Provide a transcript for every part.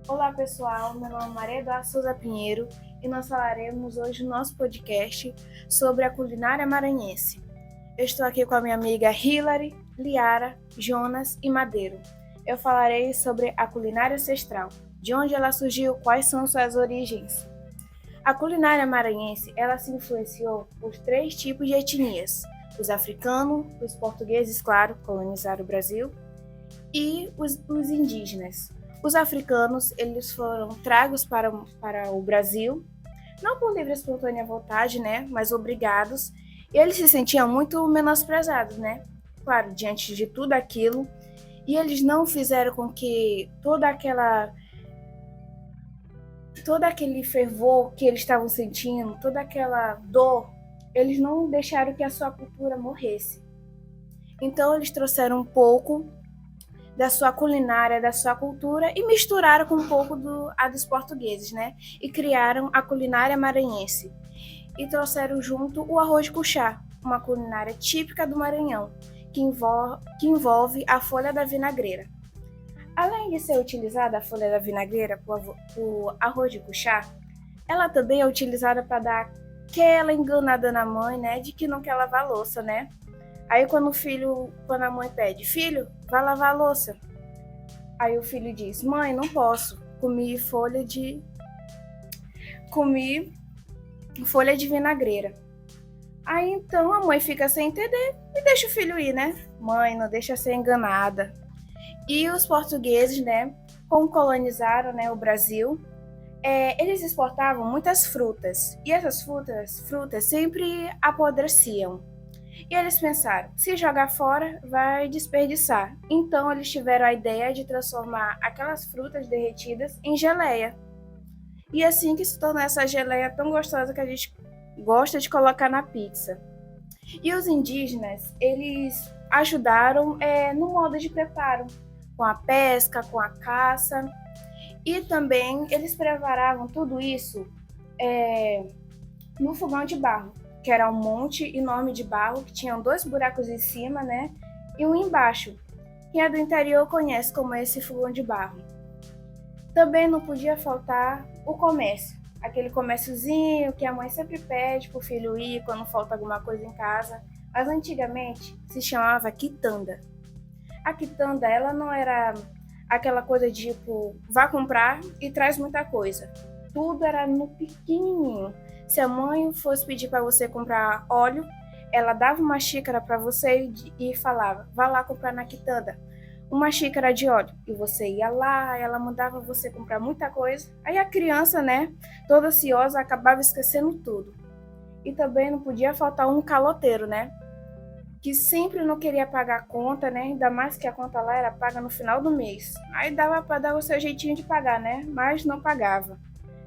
Olá pessoal, meu nome é Maria Eduarda Souza Pinheiro e nós falaremos hoje no nosso podcast sobre a culinária maranhense. Eu estou aqui com a minha amiga Hilary, Liara, Jonas e Madeiro. Eu falarei sobre a culinária ancestral, de onde ela surgiu, quais são suas origens. A culinária maranhense ela se influenciou por três tipos de etnias: os africanos, os portugueses, claro, colonizaram o Brasil, e os indígenas. Os africanos eles foram tragos para o Brasil, não por livre e espontânea vontade, né, mas obrigados. E eles se sentiam muito menosprezados, né? Claro, diante de tudo aquilo. E eles não fizeram com que todo aquele fervor que eles estavam sentindo, toda aquela dor, eles não deixaram que a sua cultura morresse. Então eles trouxeram um pouco da sua culinária, da sua cultura e misturaram com um pouco dos portugueses, né? E criaram a culinária maranhense. E trouxeram junto o arroz de cuchá, uma culinária típica do Maranhão, que envolve a folha da vinagreira. Além de ser utilizada a folha da vinagreira para o arroz de cuchá, ela também é utilizada para dar aquela enganada na mãe, né? De que não quer lavar a louça, né? Aí quando a mãe pede, filho, vai lavar a louça. Aí o filho diz, mãe, não posso, comi folha de vinagreira. Aí então a mãe fica sem entender e deixa o filho ir, né? Mãe, não deixa ser enganada. E os portugueses, né, como colonizaram, né, o Brasil, eles exportavam muitas frutas. E essas frutas sempre apodreciam. E eles pensaram, se jogar fora, vai desperdiçar. Então eles tiveram a ideia de transformar aquelas frutas derretidas em geleia. E assim que se tornou essa geleia tão gostosa que a gente gosta de colocar na pizza. E os indígenas, eles ajudaram no modo de preparo, com a pesca, com a caça. E também eles preparavam tudo isso no fogão de barro, que era um monte enorme de barro, que tinham 2 buracos em cima, né? E um embaixo. Quem é do interior conhece como esse fogão de barro. Também não podia faltar o comércio. Aquele comérciozinho que a mãe sempre pede pro filho ir quando falta alguma coisa em casa. Mas antigamente se chamava quitanda. A quitanda, ela não era aquela coisa de tipo, vá comprar e traz muita coisa. Tudo era no pequenininho. Se a mãe fosse pedir para você comprar óleo, ela dava uma xícara para você e falava, vá lá comprar na quitanda uma xícara de óleo. E você ia lá, ela mandava você comprar muita coisa. Aí a criança, né, toda ansiosa, acabava esquecendo tudo. E também não podia faltar um caloteiro, né? Que sempre não queria pagar a conta, né? Ainda mais que a conta lá era paga no final do mês. Aí dava para dar o seu jeitinho de pagar, né? Mas não pagava.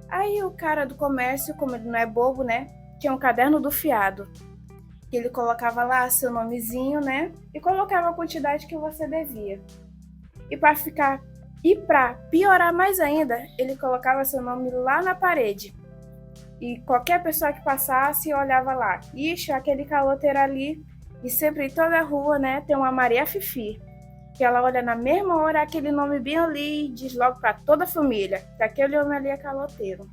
Aí o cara do comércio, como ele não é bobo, né? Tinha um caderno do fiado. Que ele colocava lá seu nomezinho, né? E colocava a quantidade que você devia. Para piorar mais ainda, ele colocava seu nome lá na parede. E qualquer pessoa que passasse olhava lá. Ixi, aquele caloteiro ali. E sempre em toda a rua, né, tem uma Maria Fifi. Que ela olha na mesma hora aquele nome bem ali e diz logo para toda a família que aquele homem ali é caloteiro.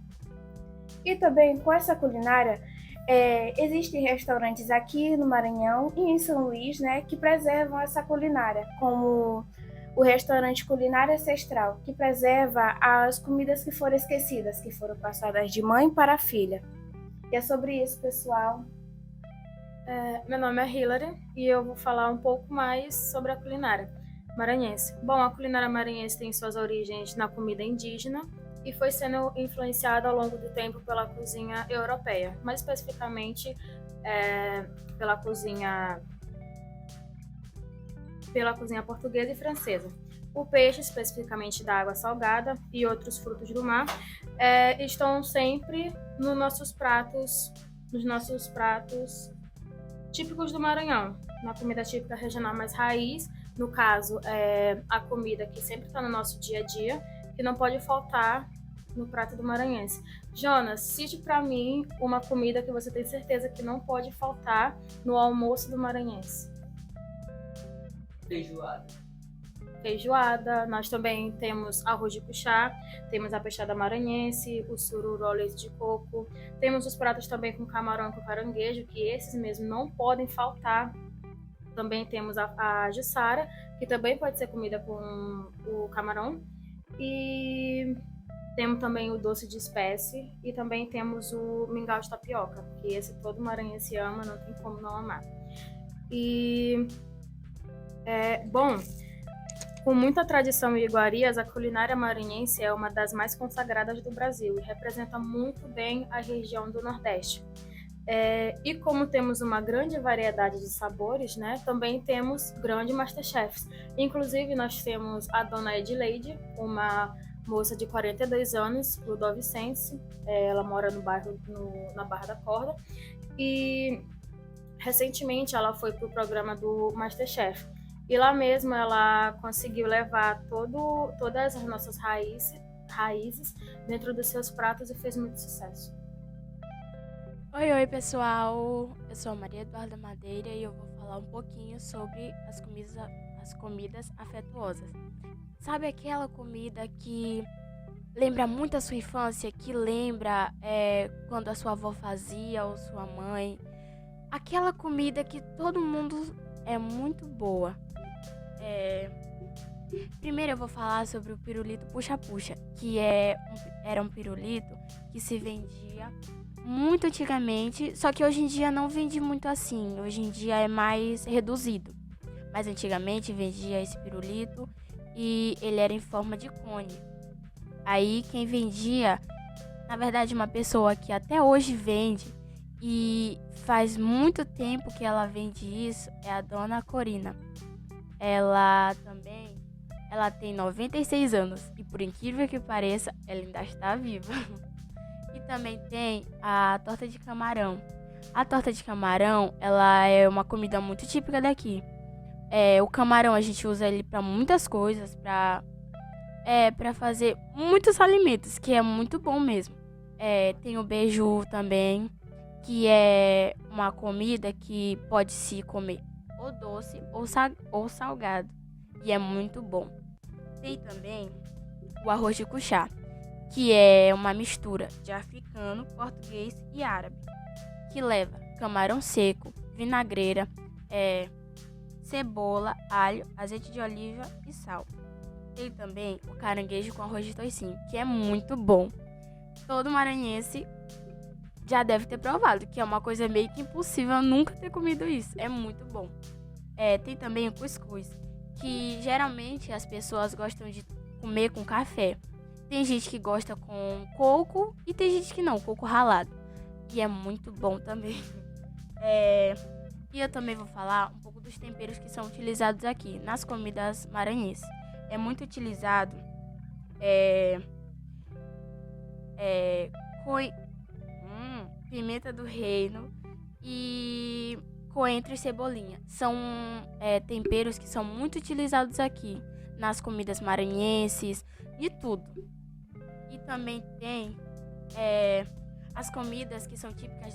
E também com essa culinária, existem restaurantes aqui no Maranhão e em São Luís, né, que preservam essa culinária, como o restaurante Culinária Ancestral, que preserva as comidas que foram esquecidas, que foram passadas de mãe para filha. E é sobre isso, pessoal. Meu nome é Hilary e eu vou falar um pouco mais sobre a culinária maranhense. Bom, a culinária maranhense tem suas origens na comida indígena e foi sendo influenciada ao longo do tempo pela cozinha europeia, mais especificamente pela cozinha portuguesa e francesa. O peixe, especificamente da água salgada, e outros frutos do mar, estão sempre nos nossos pratos típicos do Maranhão, na comida típica regional mais raiz, no caso, a comida que sempre está no nosso dia a dia, que não pode faltar no prato do maranhense. Jonas, cite para mim uma comida que você tem certeza que não pode faltar no almoço do maranhense. Feijoada. feijoada, nós também temos arroz de cuchá, temos a peixada maranhense, o sururu ao leite de coco, temos os pratos também com camarão e com caranguejo, que esses mesmo não podem faltar. Também temos a jussara, que também pode ser comida com o camarão. E temos também o doce de espécie e também temos o mingau de tapioca, que esse todo maranhense ama, não tem como não amar. E, bom, com muita tradição e iguarias, a culinária maranhense é uma das mais consagradas do Brasil e representa muito bem a região do Nordeste. E como temos uma grande variedade de sabores, né, também temos grandes Masterchefs. Inclusive, nós temos a dona Edileide, uma moça de 42 anos, ludovicense. Ela mora no bairro, na Barra da Corda. E recentemente ela foi para o programa do Masterchef. E lá mesmo ela conseguiu levar todas as nossas raízes dentro dos seus pratos e fez muito sucesso. Oi, pessoal! Eu sou a Maria Eduarda Madeira e eu vou falar um pouquinho sobre as comidas afetuosas. Sabe aquela comida que lembra muito a sua infância, que lembra quando a sua avó fazia ou sua mãe? Aquela comida que todo mundo é muito boa. Primeiro eu vou falar sobre o pirulito puxa-puxa, que era um pirulito que se vendia muito antigamente, só que hoje em dia não vende muito assim, hoje em dia é mais reduzido. Mas antigamente vendia esse pirulito e ele era em forma de cone. Aí quem vendia, na verdade uma pessoa que até hoje vende e faz muito tempo que ela vende isso, é a dona Corina. Ela tem 96 anos e por incrível que pareça, ela ainda está viva. E também tem a torta de camarão. A torta de camarão, ela é uma comida muito típica daqui. O camarão a gente usa ele para muitas coisas, para fazer muitos alimentos, que é muito bom mesmo. Tem o beiju também, que é uma comida que pode se comer ou doce ou salgado, e é muito bom. Tem também o arroz de cuchá, que é uma mistura de africano, português e árabe, que leva camarão seco, vinagreira, cebola, alho, azeite de oliva e sal. Tem também o caranguejo com arroz de toicinho, que é muito bom. Todo maranhense já deve ter provado, que é uma coisa meio que impossível nunca ter comido isso. É muito bom. Tem também o cuscuz, que geralmente as pessoas gostam de comer com café. Tem gente que gosta com coco e tem gente que não, coco ralado. E é muito bom também. E eu também vou falar um pouco dos temperos que são utilizados aqui nas comidas maranhenses. É muito utilizado pimenta do reino e coentro e cebolinha. São temperos que são muito utilizados aqui nas comidas maranhenses, de tudo. E também tem as comidas que são típicas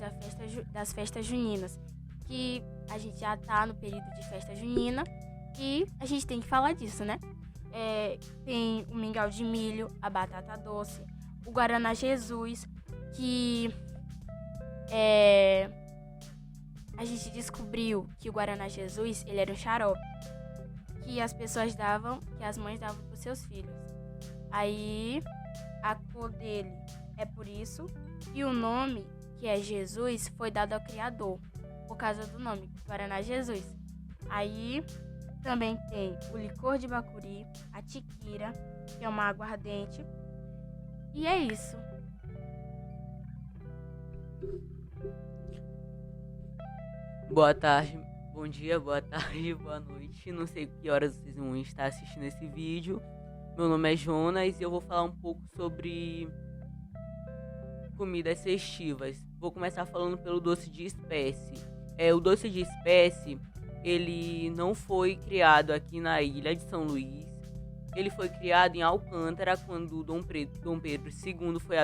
das festas juninas, que a gente já tá no período de festa junina e a gente tem que falar disso, né? Tem o mingau de milho, a batata doce, o Guaraná Jesus, que a gente descobriu que o Guaraná Jesus, ele era um xarope que as pessoas davam, que as mães davam para os seus filhos. Aí a cor dele é por isso, e o nome, que é Jesus, foi dado ao criador, por causa do nome, Guaraná Jesus. Aí também tem o licor de bacuri, a tiquira, que é uma aguardente. E é isso. Boa tarde, bom dia, boa tarde, boa noite. Não sei que horas vocês vão estar assistindo esse vídeo. Meu nome é Jonas e eu vou falar um pouco sobre comidas festivas. Vou começar falando pelo doce de espécie. O doce de espécie, ele não foi criado aqui na ilha de São Luís. Ele foi criado em Alcântara quando Dom Pedro II foi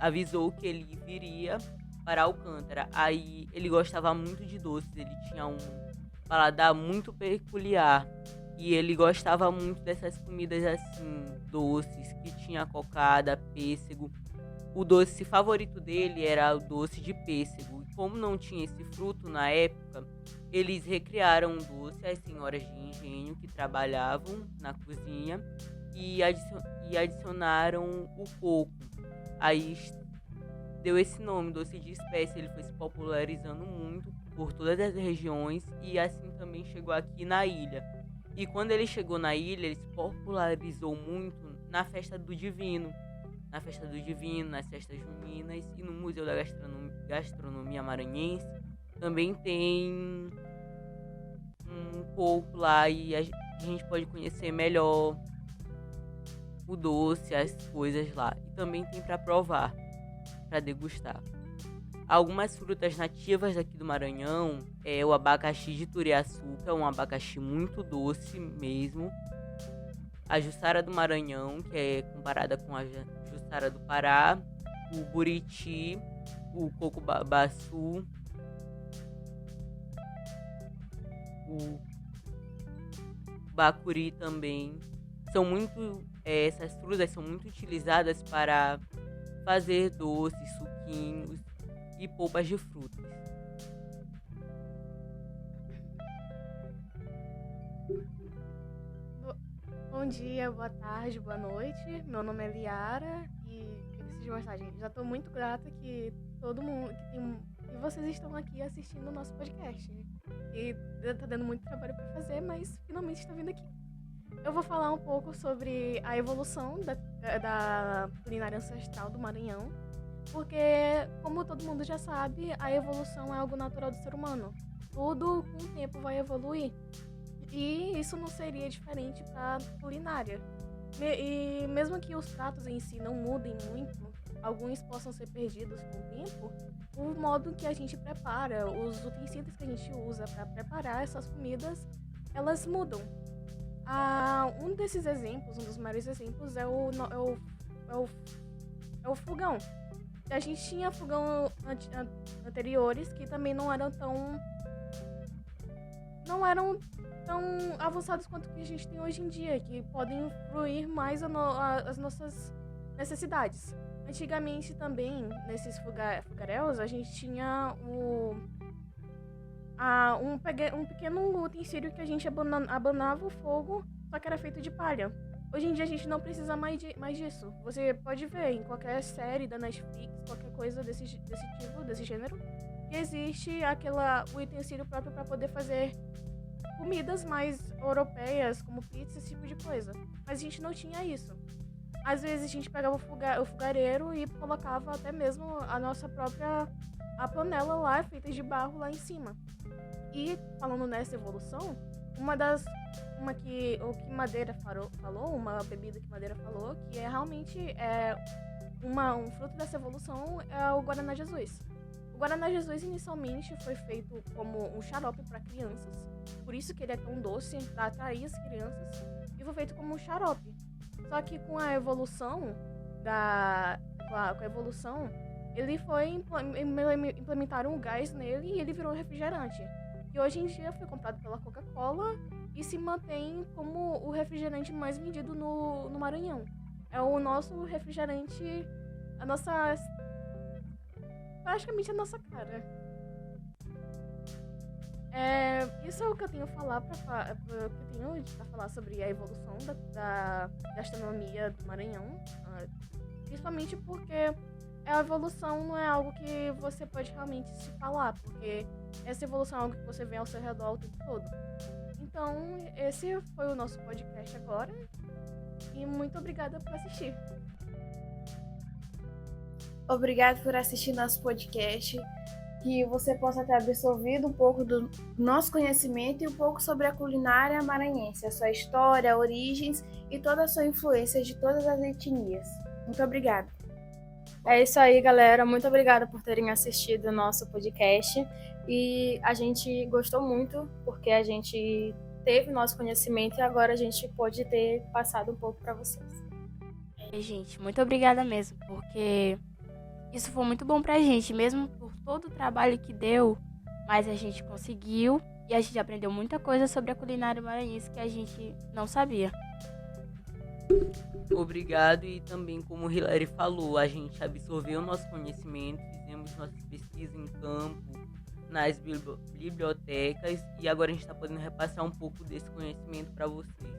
avisou que ele viria para Alcântara. Aí ele gostava muito de doces, ele tinha um paladar muito peculiar E ele gostava muito dessas comidas assim, doces, que tinha cocada, pêssego. O doce favorito dele era o doce de pêssego. E como não tinha esse fruto na época, eles recriaram um doce, as senhoras de engenho que trabalhavam na cozinha, e adicionaram o coco. Aí deu esse nome, doce de espécie. Ele foi se popularizando muito por todas as regiões e assim também chegou aqui na ilha. E quando ele chegou na ilha, ele se popularizou muito na festa do Divino. Na festa do Divino, nas festas juninas e no Museu da Gastronomia Maranhense também tem um pouco lá e a gente pode conhecer melhor o doce, as coisas lá. E também tem para provar, para degustar. Algumas frutas nativas daqui do Maranhão é o abacaxi de Turiaçu, que é um abacaxi muito doce mesmo. A juçara do Maranhão, que é comparada com a juçara do Pará. O buriti, o coco-babaçu, o bacuri também. Essas frutas são muito utilizadas para fazer doces, suquinhos e polpas de frutas. Bom dia, boa tarde, boa noite. Meu nome é Liara e diga-se de passagem, já estou muito grata que todo mundo, que vocês estão aqui assistindo o nosso podcast. E tá dando muito trabalho para fazer, mas finalmente está vindo aqui. Eu vou falar um pouco sobre a evolução da culinária ancestral do Maranhão, porque, como todo mundo já sabe, a evolução é algo natural do ser humano. Tudo com o tempo vai evoluir. E isso não seria diferente para a culinária. E mesmo que os pratos em si não mudem muito, alguns possam ser perdidos com o tempo, o modo que a gente prepara, os utensílios que a gente usa para preparar essas comidas, elas mudam. Um desses exemplos, um dos maiores exemplos, é o fogão. A gente tinha fogão anteriores que também não eram tão avançados quanto que a gente tem hoje em dia, que podem influir mais as nossas necessidades. Antigamente também, nesses fogaréus, a gente tinha um pequeno utensílio que a gente abanava o fogo, só que era feito de palha. Hoje em dia a gente não precisa mais disso. Você pode ver em qualquer série da Netflix, qualquer coisa desse tipo, desse gênero, que existe o utensílio próprio para poder fazer comidas mais europeias, como pizza, esse tipo de coisa. Mas a gente não tinha isso. Às vezes a gente pegava o fogareiro e colocava até mesmo a panela lá, feita de barro lá em cima. E, falando nessa evolução, uma que Madeira falou, uma bebida que Madeira falou, que realmente um fruto dessa evolução é o Guaraná Jesus. O Guaraná Jesus inicialmente foi feito como um xarope para crianças, por isso que ele é tão doce, para atrair as crianças, e foi feito como um xarope. Só que com a evolução, ele implementaram o gás nele e ele virou um refrigerante. E hoje em dia foi comprado pela Coca-Cola e se mantém como o refrigerante mais vendido no Maranhão. É o nosso refrigerante, praticamente a nossa cara. Isso é o que eu tenho para falar sobre a evolução da gastronomia do Maranhão, principalmente porque a evolução não é algo que você pode realmente se falar, porque essa evolução é algo que você vê ao seu redor o tempo todo. Então, esse foi o nosso podcast agora, e muito obrigada por assistir. Obrigado por assistir nosso podcast, que você possa ter absorvido um pouco do nosso conhecimento e um pouco sobre a culinária maranhense, a sua história, origens e toda a sua influência de todas as etnias. Muito obrigada. É isso aí, galera. Muito obrigada por terem assistido o nosso podcast. E a gente gostou muito, porque a gente teve nosso conhecimento e agora a gente pode ter passado um pouco para vocês. Gente, muito obrigada mesmo, porque isso foi muito bom pra gente, mesmo por todo o trabalho que deu, mas a gente conseguiu E a gente aprendeu muita coisa sobre a culinária maranhense que a gente não sabia. Obrigado, e também, como o Hilary falou, a gente absorveu nosso conhecimento, fizemos nossas pesquisas em campo, nas bibliotecas, e agora a gente está podendo repassar um pouco desse conhecimento para vocês.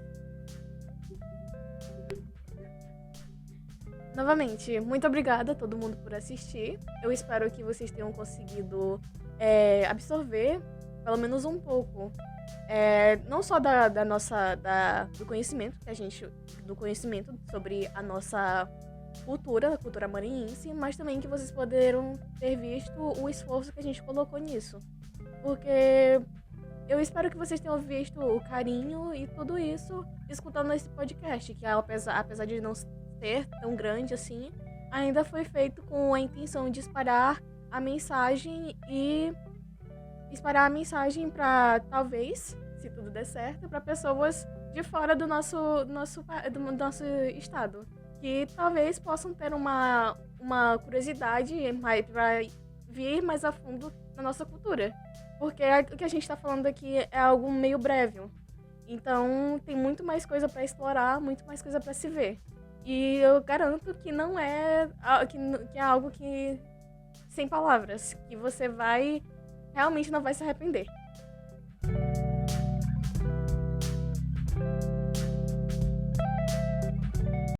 Novamente, muito obrigada a todo mundo por assistir. Eu espero que vocês tenham conseguido absorver pelo menos um pouco, não só do conhecimento do conhecimento sobre a nossa cultura, a cultura maranhense, mas também que vocês poderam ter visto o esforço que a gente colocou nisso. Porque eu espero que vocês tenham visto o carinho e tudo isso escutando esse podcast, que apesar de não ser tão grande assim, ainda foi feito com a intenção de espalhar a mensagem para, talvez, se tudo der certo, para pessoas de fora do nosso estado, que talvez possam ter uma curiosidade para vir mais a fundo na nossa cultura. Porque o que a gente está falando aqui é algo meio breve. Então, tem muito mais coisa para explorar, muito mais coisa para se ver. E eu garanto que não que é algo que sem palavras, que você realmente não vai se arrepender.